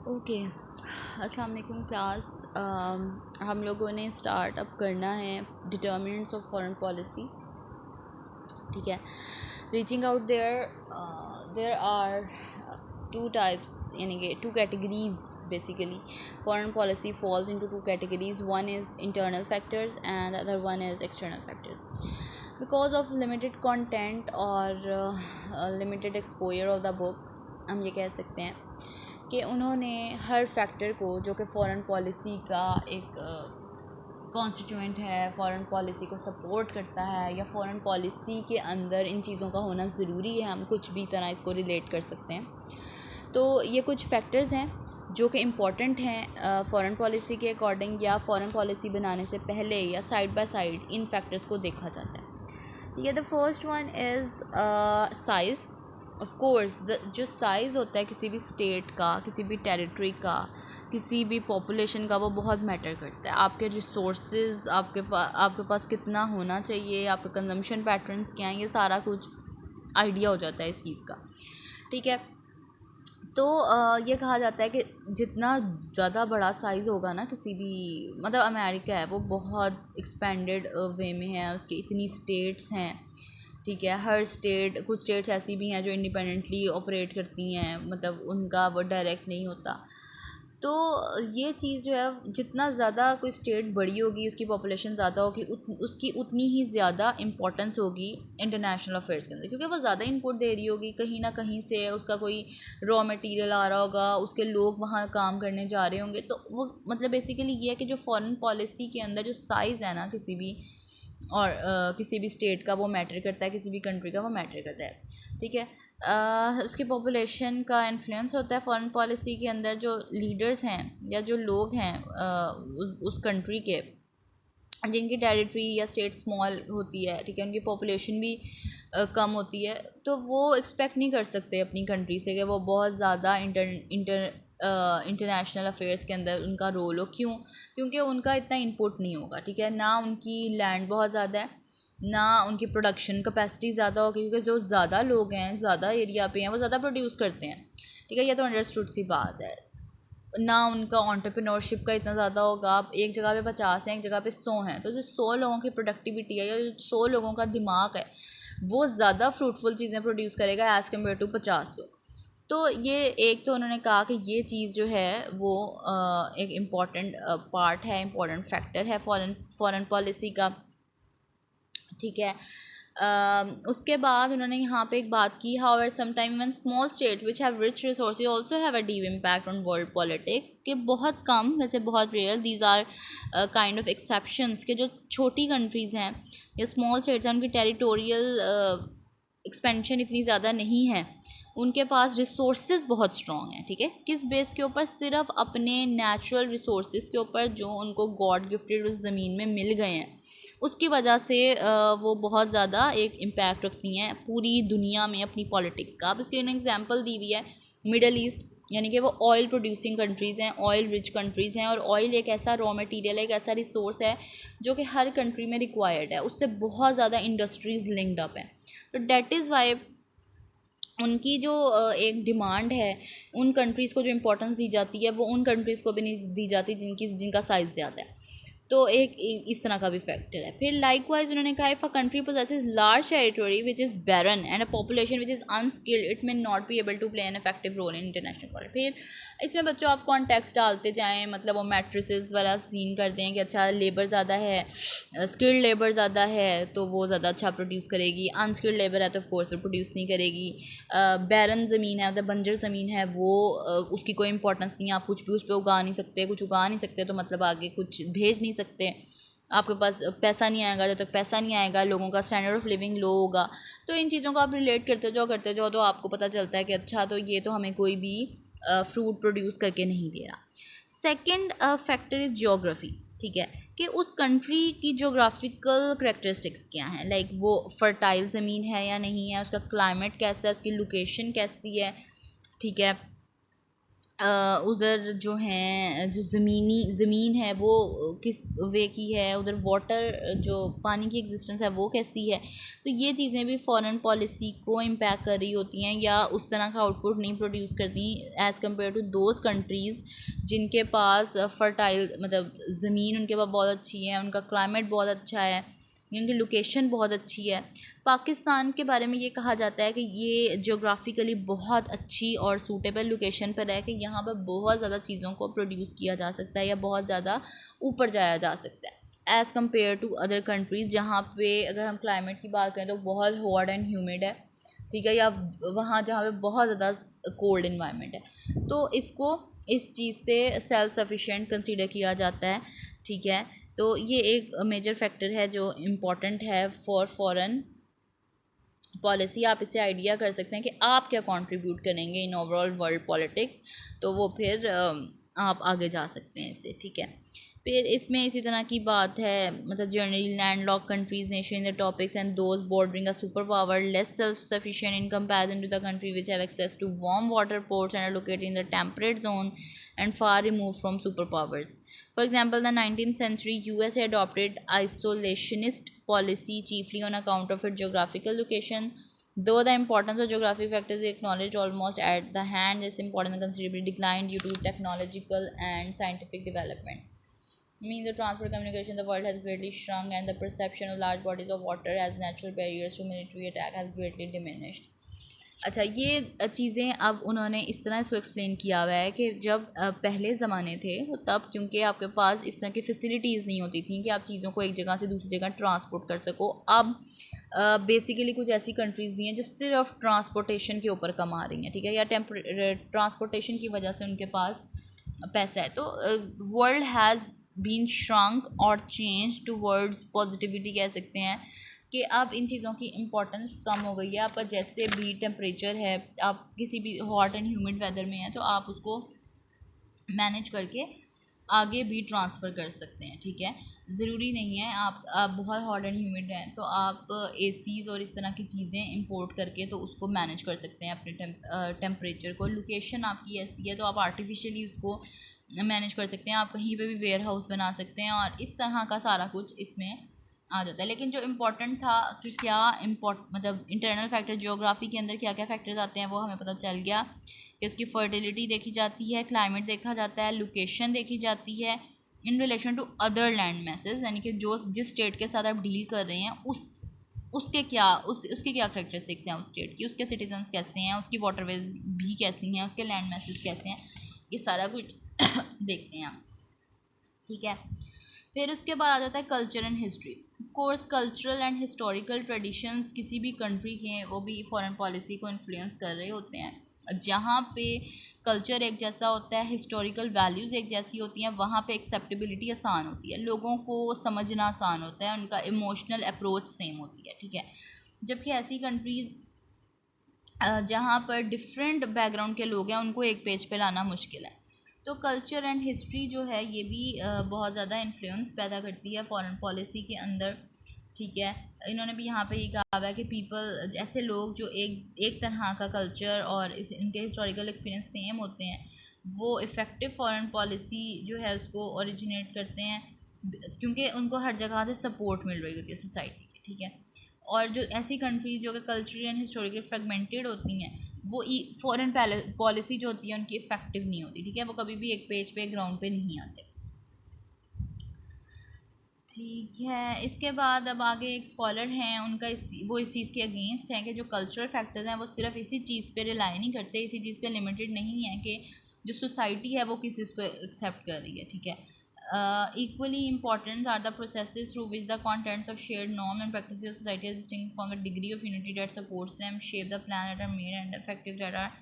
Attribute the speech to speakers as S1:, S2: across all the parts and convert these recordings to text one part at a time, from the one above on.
S1: Okay, अस्सलाम वालेकुम class. हम लोगों ने स्टार्ट अप करना है डिटर्मिनेंट्स ऑफ फॉरेन पॉलिसी। ठीक है, reaching out there are two types, यानी कि two categories basically. Foreign policy falls into two categories. One is internal factors and the other one is external factors. Because of limited content or limited exposure of the book, हम ये कह सकते हैं कि उन्होंने हर factor को जो कि फ़ॉरेन पॉलिसी का एक कॉन्स्टिट्यूएंट है, फ़ॉरेन पॉलिसी को सपोर्ट करता है या फ़ॉरेन पॉलिसी के अंदर इन चीज़ों का होना ज़रूरी है, हम कुछ भी तरह इसको रिलेट कर सकते हैं. तो ये कुछ फैक्टर्स हैं जो कि इम्पॉर्टेंट हैं फ़ॉरेन पॉलिसी के अकॉर्डिंग, या फ़ॉरेन पॉलिसी बनाने से पहले या side by side in factors को देखा जाता है. ठीक है, the first one is size. Of course जो साइज़ होता है किसी भी स्टेट का, किसी भी टेरिटरी का, किसी भी पॉपुलेशन का, वो बहुत मैटर करता है. आपके रिसोर्सेज, आपके पास कितना होना चाहिए, आपके कंजम्पशन पैटर्न्स क्या हैं, ये सारा कुछ आइडिया हो जाता है इस चीज़ का. ठीक है, तो ये कहा जाता है कि जितना ज़्यादा बड़ा साइज़ होगा ना किसी भी, मतलब अमेरिका है वो बहुत एक्सपेंडेड वे में है, उसकी इतनी स्टेट्स हैं. ठीक है, हर स्टेट, कुछ स्टेट्स ऐसी भी हैं जो इंडिपेंडेंटली ऑपरेट करती हैं, मतलब उनका वो डायरेक्ट नहीं होता. तो ये चीज़ जो है, जितना ज़्यादा कोई स्टेट बड़ी होगी, उसकी पॉपुलेशन ज़्यादा होगी, उसकी उतनी ही ज़्यादा इंपॉर्टेंस होगी इंटरनेशनल अफेयर्स के अंदर, क्योंकि वो ज़्यादा इनपुट दे रही होगी. कहीं ना कहीं से उसका कोई रॉ मटेरियल आ रहा होगा, उसके लोग वहाँ काम करने जा रहे होंगे. तो वो मतलब बेसिकली ये है कि जो फॉरेन पॉलिसी के अंदर जो साइज़ है ना किसी भी, और किसी भी स्टेट का वो मैटर करता है, किसी भी कंट्री का वो मैटर करता है. ठीक है, उसकी पॉपुलेशन का इन्फ्लुएंस होता है फॉरेन पॉलिसी के अंदर. जो लीडर्स हैं या जो लोग हैं उस कंट्री के, जिनकी टेरिटरी या स्टेट स्मॉल होती है, ठीक है, उनकी पॉपुलेशन भी कम होती है, तो वो एक्सपेक्ट नहीं कर सकते अपनी कंट्री से कि वो बहुत ज़्यादा इंटरनेशनल अफेयर्स के अंदर उनका रोल हो. क्यों? क्योंकि उनका इतना इनपुट नहीं होगा. ठीक है, ना उनकी लैंड बहुत ज़्यादा है, ना उनकी प्रोडक्शन कैपेसिटी ज़्यादा होगी, क्योंकि जो ज़्यादा लोग हैं, ज़्यादा एरिया पे हैं, वो ज़्यादा प्रोड्यूस करते हैं. ठीक है, ये तो अंडरस्टूड सी बात है. ना उनका एंटरप्रेन्योरशिप का इतना ज़्यादा होगा. आप एक जगह पे 50 हैं, एक जगह पे 100 हैं, तो जो 100 लोगों की प्रोडक्टिविटी है या 100 लोगों का दिमाग है, वो ज़्यादा फ्रूटफुल चीज़ें प्रोड्यूस करेगा एज़ कम्पेयर टू 50 लोग. तो ये एक तो उन्होंने कहा कि ये चीज़ जो है वो एक इम्पॉर्टेंट पार्ट है, इम्पॉर्टेंट फैक्टर है फॉरेन पॉलिसी का. ठीक है, उसके बाद उन्होंने यहाँ पे एक बात की, however sometime one small state which have rich resources also have a deep impact on world politics. कि बहुत कम, वैसे बहुत रेयर, these are kind of exceptions, के जो छोटी कंट्रीज़ हैं या स्मॉल स्टेट्स हैं, उनकी टेरिटोरियल एक्सपेंशन इतनी ज़्यादा नहीं है, उनके पास रिसोर्सेज बहुत स्ट्रॉन्ग हैं. ठीक है, किस बेस के ऊपर? सिर्फ अपने नेचुरल रिसोर्सेज के ऊपर जो उनको गॉड गिफ्टेड उस ज़मीन में मिल गए हैं, उसकी वजह से वो बहुत ज़्यादा एक इम्पैक्ट रखती हैं पूरी दुनिया में अपनी पॉलिटिक्स का. अब इसके एग्जांपल दी हुई है मिडल ईस्ट, यानी कि वो ऑयल प्रोड्यूसिंग कंट्रीज़ हैं, ऑयल रिच कंट्रीज़ हैं, और ऑयल एक ऐसा रॉ मटेरियल है, एक ऐसा रिसोर्स है जो कि हर कंट्री में रिक्वायर्ड है, उससे बहुत ज़्यादा इंडस्ट्रीज़ लिंक्ड अप हैं. तो डैट इज़ वाई उनकी जो एक डिमांड है, उन कंट्रीज़ को जो इम्पोर्टेंस दी जाती है, वो उन कंट्रीज़ को भी नहीं दी जाती जिनका साइज़ ज़्यादा है. तो एक इस तरह का भी फैक्टर है. फिर लाइकवाइज उन्होंने कहा, if a country possesses large territory which is barren and a population which is unskilled, it may not be able to play an effective role in international politics. फिर इसमें बच्चों आप कॉन्टेक्स्ट डालते जाएँ, मतलब वो मैट्रिसेस वाला सीन करते हैं कि अच्छा लेबर ज़्यादा है, स्किल्ड लेबर ज़्यादा है तो वो ज़्यादा अच्छा प्रोड्यूस करेगी, अनस्किल्ड लेबर है तो ऑफकोर्स वो प्रोड्यूस नहीं करेगी. बैरन ज़मीन है, मतलब बंजर ज़मीन है, वो उसकी कोई इंपॉर्टेंस नहीं है, आप कुछ भी उस पर उगा नहीं सकते, कुछ उगा नहीं सकते तो मतलब आगे कुछ भेज नहीं सकते, आपके पास पैसा नहीं आएगा. जब तक पैसा नहीं आएगा, लोगों का स्टैंडर्ड ऑफ लिविंग लो होगा. तो इन चीज़ों को आप रिलेट करते जाओ तो आपको पता चलता है कि अच्छा, तो ये तो हमें कोई भी फ्रूट प्रोड्यूस करके नहीं दे रहा. Second factor is geography. ठीक है, कि उस कंट्री की जोग्राफिकल करेक्टरिस्टिक्स क्या हैं, लाइक वो फर्टाइल ज़मीन है या नहीं है, उसका क्लाइमेट कैसा है, उसकी लोकेशन कैसी है. ठीक है, उधर जो हैं जो ज़मीन है वो किस वे की है, उधर वाटर जो पानी की एग्जिस्टेंस है वो कैसी है। तो ये चीज़ें भी फॉरेन पॉलिसी को इम्पैक्ट कर रही होती हैं या उस तरह का आउटपुट नहीं प्रोड्यूस करती as compare to those countries जिनके पास फर्टाइल मतलब ज़मीन उनके पास बहुत अच्छी है, उनका क्लाइमेट बहुत अच्छा है, उनकी लोकेशन बहुत अच्छी है। पाकिस्तान के बारे में ये कहा जाता है कि ये जोग्राफिकली बहुत अच्छी और सूटेबल लोकेशन पर है कि यहाँ पर बहुत ज़्यादा चीज़ों को प्रोड्यूस किया जा सकता है या बहुत ज़्यादा ऊपर जाया जा सकता है as compare to other countries जहाँ पे अगर हम क्लाइमेट की बात करें तो बहुत हॉट एंड ह्यूमिड है, ठीक है, या वहाँ जहाँ पे बहुत ज़्यादा कोल्ड इन्वायरमेंट है। तो इसको इस चीज़ से सेल्फ सफिशिएंट कंसीडर किया जाता है, ठीक है। तो ये एक मेजर फैक्टर है जो इम्पॉर्टेंट है फॉर फॉरेन पॉलिसी। आप इससे आइडिया कर सकते हैं कि आप क्या कंट्रीब्यूट करेंगे इन ओवरऑल वर्ल्ड पॉलिटिक्स, तो वो फिर आप आगे जा सकते हैं इससे, ठीक है। फिर इसमें इसी तरह की बात है मतलब generally land lock countries nation the topics and those bordering a super power less self sufficient in comparison to the country which have access to warm water ports and are located in the temperate zone and far removed from superpowers. For example, the 19th century USA adopted isolationist policy chiefly on account of its geographical location. Though the importance of geographic factors is acknowledged almost at the hand, its importance considerably declined due to technological and scientific development. Means the transport communication the world has greatly shrunk and the perception of large bodies of water as natural barriers to military attack has greatly diminished. अच्छा, ये चीज़ें अब उन्होंने इस तरह इसको explain किया हुआ है कि जब पहले ज़माने थे तो तब क्योंकि आपके पास इस तरह की फैसिलिटीज़ नहीं होती थी कि आप चीज़ों को एक जगह से दूसरी जगह ट्रांसपोर्ट कर सको। अब बेसिकली कुछ ऐसी कंट्रीज़ भी हैं जो सिर्फ ट्रांसपोर्टेशन के ऊपर कमा रही हैं, ठीक है, या ट्रांसपोर्टेशन की वजह से उनके पास पैसा है। तो वर्ल्ड हैज़ बीन श्रंक और चेंज टूवर्ड्स पॉजिटिविटी कह सकते हैं कि अब इन चीज़ों की इम्पोर्टेंस कम हो गई है। आपका जैसे भी टेम्परेचर है, आप किसी भी हॉट एंड ह्यूमिड वेदर में हैं तो आप उसको मैनेज करके आगे भी ट्रांसफ़र कर सकते हैं, ठीक है। ज़रूरी नहीं है आप बहुत हॉट एंड ह्यूमिड हैं तो आप एसीज़ और इस तरह की चीज़ें इंपोर्ट करके तो उसको मैनेज कर सकते हैं अपने टेम्परेचर को। लोकेशन आपकी ऐसी है तो आप आर्टिफिशियली उसको मैनेज कर सकते हैं, आप कहीं पे भी वेयर हाउस बना सकते हैं और इस तरह का सारा कुछ इसमें आ जाता है। लेकिन जो इम्पोर्टेंट था कि क्या मतलब इंटरनल फैक्टर जियोग्राफी के अंदर क्या क्या फैक्टर्स आते हैं वो हमें पता चल गया कि उसकी फर्टिलिटी देखी जाती है, क्लाइमेट देखा जाता है, लोकेशन देखी जाती है in relation to other land message, यानी कि जो जिस स्टेट के साथ आप डील कर रहे हैं उसके क्या करेक्टरिस्टिक्स हैं उस स्टेट की, उसके सिटीजन्स कैसे हैं, उसकी वाटरवेज भी कैसी हैं, उसके लैंड मैसेज कैसे हैं, ये सारा कुछ देखते हैं हम, ठीक है। फिर उसके बाद आ जाता है culture and history. Of course cultural and historical traditions किसी भी कंट्री के हैं वो भी फॉरेन पॉलिसी को इन्फ्लुएंस कर रहे होते हैं। जहाँ पे कल्चर एक जैसा होता है, हिस्टोरिकल वैल्यूज़ एक जैसी होती हैं, वहाँ पे एक्सेप्टेबिलिटी आसान होती है, लोगों को समझना आसान होता है, उनका इमोशनल अप्रोच सेम होती है, ठीक है। जबकि ऐसी कंट्रीज़ जहाँ पर डिफरेंट बैकग्राउंड के लोग हैं उनको एक पेज पे लाना मुश्किल है। तो कल्चर एंड हिस्ट्री जो है ये भी बहुत ज़्यादा इन्फ्लुएंस पैदा करती है फॉरेन पॉलिसी के अंदर, ठीक है। इन्होंने भी यहाँ पे ये कहा हुआ है कि पीपल ऐसे लोग जो एक तरह का कल्चर और इनके हिस्टोरिकल एक्सपीरियंस सेम होते हैं वो इफ़ेक्टिव फॉरेन पॉलिसी जो है उसको ओरिजिनेट करते हैं क्योंकि उनको हर जगह से सपोर्ट मिल रही होती है सोसाइटी की, ठीक है। और जो ऐसी कंट्रीज जो कि कल्चरली एंड हिस्टोरिकली फ्रेगमेंटेड होती हैं वो फॉरेन पॉलिसी जो होती है उनकी इफेक्टिव नहीं होती, ठीक है, वो कभी भी एक पेज पे ग्राउंड पे नहीं आते, ठीक है। इसके बाद अब आगे एक स्कॉलर हैं उनका वो इस चीज़ के अगेंस्ट हैं कि जो कल्चरल फैक्टर्स हैं वो सिर्फ इसी चीज़ पे रिलाई नहीं करते, इसी चीज़ पे लिमिटेड नहीं है कि जो सोसाइटी है वो किस चीज़ को एक्सेप्ट कर रही है, ठीक है। Equally important are the processes through which the contents of shared norms and practices of society are distinct from the degree of unity that supports them, shape the plan that are made and effective that are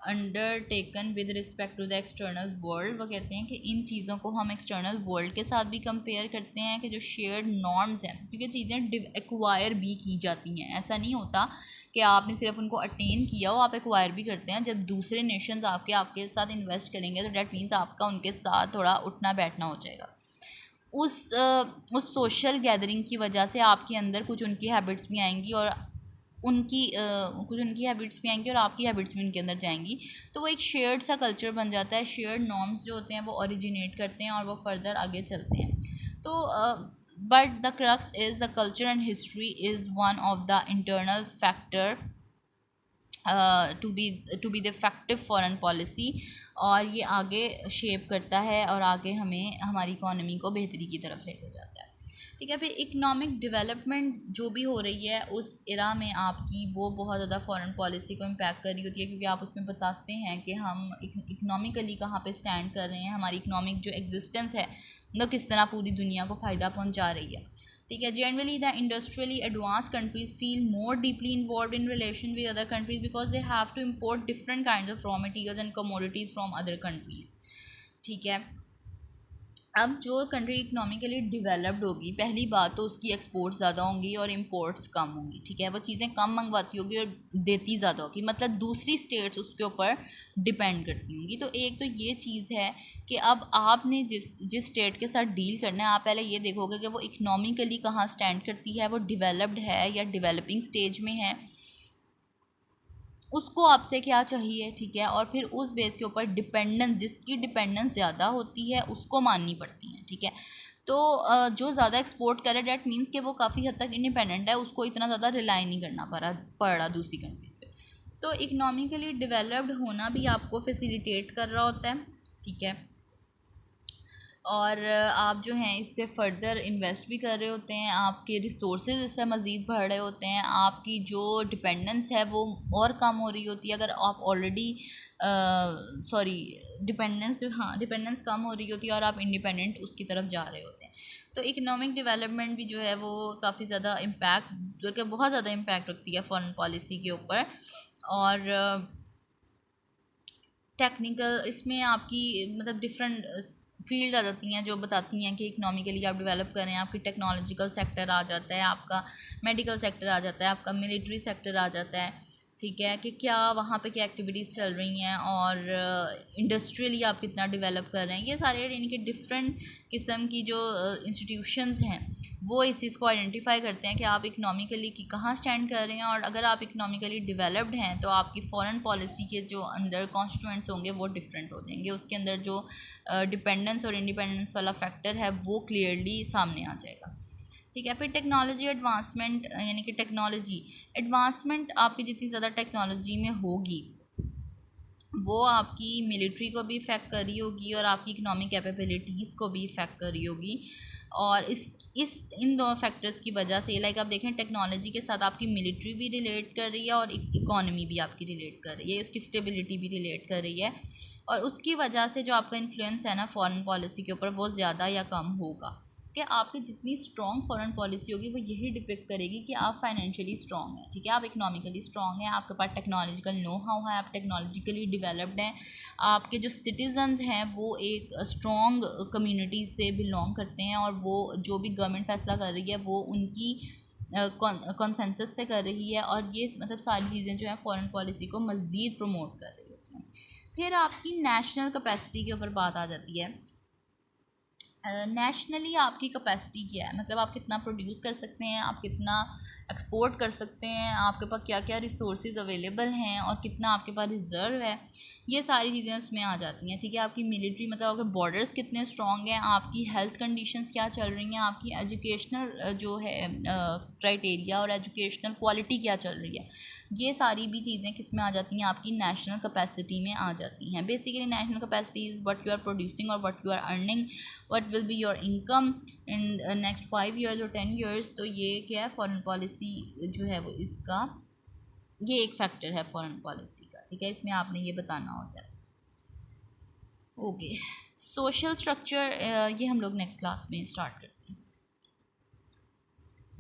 S1: undertaken with respect to the external world। वो कहते हैं कि इन चीज़ों को हम external world के साथ भी कंपेयर करते हैं कि जो शेयर्ड नॉर्म्स हैं क्योंकि चीज़ें एक्वायर भी की जाती हैं, ऐसा नहीं होता कि आपने सिर्फ उनको अटेन किया हो, आप एक्वायर भी करते हैं। जब दूसरे नेशंस आपके साथ इन्वेस्ट करेंगे तो डैट मीन्स आपका उनके साथ थोड़ा उठना बैठना हो जाएगा। उस सोशल गैदरिंग की वजह से आपके अंदर कुछ उनकी हैबिट्स भी आएंगी और कुछ उनकी हैबिट्स भी आएंगी और आपकी हैबिट्स भी उनके अंदर जाएंगी, तो वो एक शेयर्ड सा कल्चर बन जाता है। शेयर्ड नॉर्म्स जो होते हैं वो ओरिजिनेट करते हैं और वो फर्दर आगे चलते हैं। तो but the crux is the culture and history is one of the internal factor to be the effective foreign policy, और ये आगे शेप करता है और आगे हमें हमारी इकॉनमी को बेहतरी की तरफ लेकर जाता है। ठीक है, फिर इकोनॉमिक डेवलपमेंट जो भी हो रही है उस एरा में आपकी, वो बहुत ज़्यादा फॉरेन पॉलिसी को इम्पैक्ट कर रही होती है, क्योंकि आप उसमें बताते हैं कि हम इकनॉमिकली कहाँ पे स्टैंड कर रहे हैं, हमारी इकनॉमिक जो एग्जिस्टेंस है वो किस तरह पूरी दुनिया को फ़ायदा पहुँचा रही है। ठीक है, generally the industrially advance countries feel more deeply involve in relation with other countries because they have to import different kind of raw materials and commodities from other countries. ठीक है, अब जो कंट्री इकनॉमिकली डिवेलप्ड होगी, पहली बात तो उसकी exports ज़्यादा होंगी और इंपोर्ट्स कम होंगी। ठीक है, वो चीज़ें कम मंगवाती होगी और देती ज़्यादा होगी, मतलब दूसरी स्टेट्स उसके ऊपर डिपेंड करती होंगी। तो एक तो ये चीज़ है कि अब आपने जिस स्टेट के साथ डील करना है, आप पहले ये देखोगे कि वो इकनॉमिकली कहाँ स्टैंड करती है, वो डिवेलप्ड है या डेवलपिंग स्टेज में है, उसको आपसे क्या चाहिए। ठीक है, और फिर उस बेस के ऊपर डिपेंडेंस, जिसकी डिपेंडेंस ज़्यादा होती है उसको माननी पड़ती है। ठीक है, तो जो ज़्यादा एक्सपोर्ट करे डैट मीन्स कि वो काफ़ी हद तक इंडिपेंडेंट है, उसको इतना ज़्यादा रिलाई नहीं करना पड़ रहा दूसरी कंट्री पे। तो इकनॉमिकली डिवेलप्ड होना भी आपको फैसिलिटेट कर रहा होता है। ठीक है, और आप जो हैं इससे फ़र्दर इन्वेस्ट भी कर रहे होते हैं, आपके रिसोर्सेज इससे मज़ीद बढ़ रहे होते हैं, आपकी जो डिपेंडेंस है वो और कम हो रही होती है। अगर आप ऑलरेडी डिपेंडेंस कम हो रही होती है और आप इंडिपेंडेंट उसकी तरफ जा रहे होते हैं। तो इकोनॉमिक डेवलपमेंट भी जो है वो काफ़ी ज़्यादा इम्पैक्ट, जो कि बहुत ज़्यादा इम्पैक्ट रखती है फॉरेन पॉलिसी के ऊपर। और टेक्निकल इसमें आपकी मतलब डिफरेंट फील्ड आ जाती हैं जो बताती हैं कि इकनॉमिकली आप डेवलप करें। आपकी टेक्नोलॉजिकल सेक्टर आ जाता है, आपका मेडिकल सेक्टर आ जाता है, आपका मिलिट्री सेक्टर आ जाता है। ठीक है, कि क्या वहाँ पे क्या एक्टिविटीज़ चल रही हैं और इंडस्ट्रियली आप कितना डेवलप कर रहे हैं। ये सारे यानी कि डिफरेंट किस्म की जो इंस्टीट्यूशंस हैं वो इस चीज़ को आइडेंटिफाई करते हैं कि आप इकनॉमिकली की कहाँ स्टैंड कर रहे हैं। और अगर आप इकनॉमिकली डेवलप्ड हैं तो आपकी फॉरेन पॉलिसी के जो अंदर कॉन्स्टिट्यूएंट्स होंगे वो डिफरेंट हो जाएंगे, उसके अंदर जो डिपेंडेंस और इंडिपेंडेंस वाला फैक्टर है वो क्लियरली सामने आ जाएगा। ठीक है, फिर टेक्नोलॉजी एडवांसमेंट, यानी कि टेक्नोलॉजी एडवांसमेंट आपकी जितनी ज़्यादा टेक्नोलॉजी में होगी वो आपकी मिलिट्री को भी इफ़ेक्ट कर रही होगी और आपकी इकनॉमिक कैपेबिलिटीज़ को भी इफ़ेक्ट कर रही होगी। और इस इन दोनों फैक्टर्स की वजह से लाइक आप देखें टेक्नोलॉजी के साथ आपकी मिलिट्री भी रिलेट कर रही है और इकॉनमी भी आपकी रिलेट कर रही है, उसकी स्टेबिलिटी भी रिलेट कर रही है। और उसकी वजह से जो आपका इन्फ्लुएंस है ना फॉरेन पॉलिसी के ऊपर वो ज़्यादा या कम होगा। कि आपकी जितनी स्ट्रॉन्ग फॉरेन पॉलिसी होगी वो यही डिपिक्ट करेगी कि आप फाइनेंशियली स्ट्रॉन्ग हैं। ठीक है, आप इकोनॉमिकली स्ट्रॉन्ग हैं, आपके पास टेक्नोलॉजिकल नो हाउ है, आप टेक्नोलॉजिकली डेवलप्ड हैं, आपके जो सिटीजन्स हैं वो एक स्ट्रॉन्ग कम्युनिटी से बिलोंग करते हैं और वो जो भी गवर्नमेंट फैसला कर रही है वो उनकी कंसेंसस से कर रही है। और ये मतलब सारी चीज़ें जो है फॉरेन पॉलिसी को मज़ीद प्रमोट कर रही होती हैं। फिर आपकी नेशनल कैपेसिटी के ऊपर बात आ जाती है। नेशनली आपकी कैपेसिटी क्या है, मतलब आप कितना प्रोड्यूस कर सकते हैं, आप कितना एक्सपोर्ट कर सकते हैं, आपके पास क्या क्या रिसोर्सेज अवेलेबल हैं और कितना आपके पास रिज़र्व है, ये सारी चीज़ें उसमें आ जाती हैं। ठीक है, आपकी मिलिट्री मतलब आपके बॉर्डर्स कितने स्ट्रॉन्ग हैं, आपकी हेल्थ कंडीशंस क्या चल रही हैं, आपकी एजुकेशनल जो है क्राइटेरिया और एजुकेशनल क्वालिटी क्या चल रही है, ये सारी भी चीज़ें किस में आ जाती हैं, आपकी नेशनल कैपेसिटी में आ जाती हैं। Basically national capacity is what you are producing और what you are earning, what will be your income in next 5 years और 10 years। तो ये क्या है फॉरेन पॉलिसी जो है वो इसका ये एक फैक्टर है फॉरेन पॉलिसी का। ठीक है, इसमें आपने ये बताना होता है। ओके, सोशल स्ट्रक्चर ये हम लोग नेक्स्ट क्लास में स्टार्ट करते हैं।